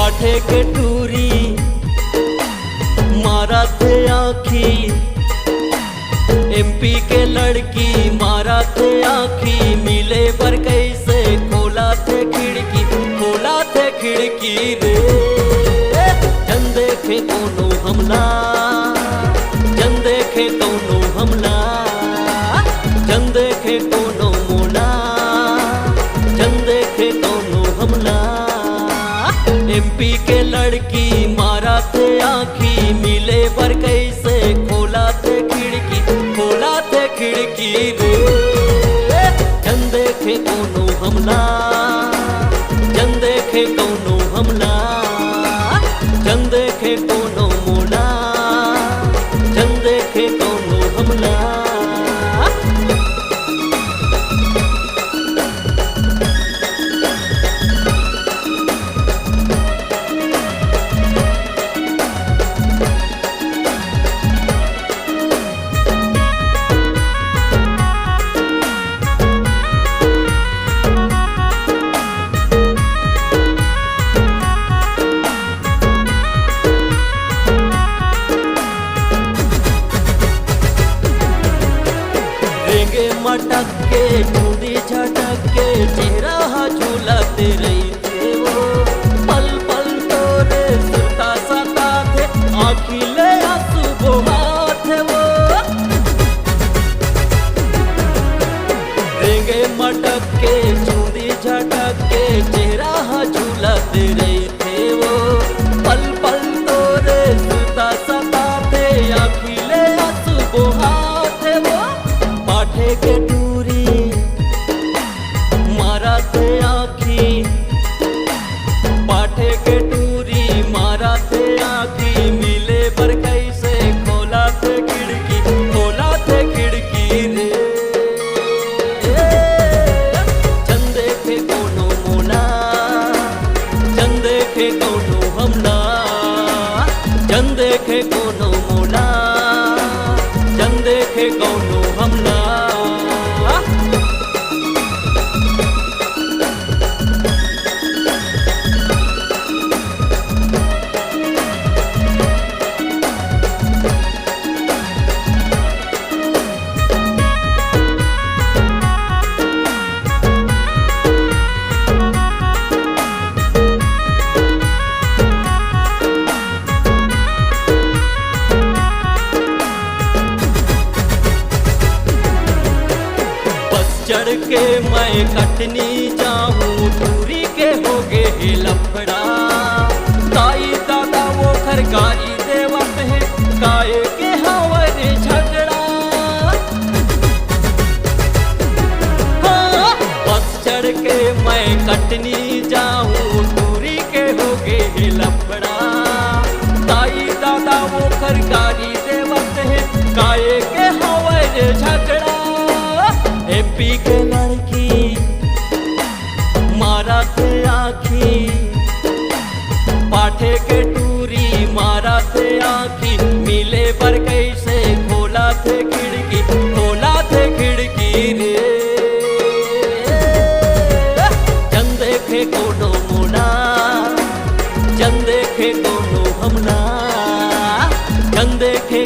पाठे के टूरी मारा थे आँखी, एमपी के लड़की मारा थे आँखी, मिले पर कैसे खोला थे खिड़की, खोला थे खिड़की रे। जन देखे कोनो हमला, जन देखे कोनो हमला, जन देखे कोनो मोला, जन देखे कोनो हमला। एमपी के लड़की मारा थे आँखी, मिले पर कैसे खोला थे खिड़की, खोला थे खिड़की रे। जन देखे कोनो हमला, जन देखे कोनो हमला, जन देखे कोनो मोला, जन देखे कोनो हमला। मटक के बूंदी झटक के चेहरा झूलते रही थे वो, पल पल तोरे सुता सता थे, आँखिले आंसू बहाते वो। रेंगे मटक के बूंदी झटक के चेहरा झूलते रही थे वो, पल पल तोरे सुता सता थे, आँखिले आंसू बहाते वो। पाठे के टूरी मारा थे आँखी, पाठे के टूरी मारा थे आँखी, मिले पर कैसे खोला थे खिड़की, खोला थे खिड़की रे। जन देखे कोनो मोला, जन देखे कोनो हमला, जन देखे कोनो मोला, जन देखे कोनो हमला। चढ़ के मैं कटनी जाऊं, दूरी के हो गे लफड़ा, ताई दादा वो खरगारी देवत है, काये के हवरे झगड़ा। हाँ, बस चढ़ के मैं कटनी जाऊं, दूरी के हो गे लफड़ा, ताई दादा वो खरगारी देवत है, काये के हवरे झगड़ा। एमपी के लड़की मारा थे आँखी, पाठे के टूरी मारा थे आँखी, मिले पर कैसे खोला थे खिड़की, खोला थे खिड़की रे। जन देखे कोनो मोला, जन देखे कोनो हमला, जन देखे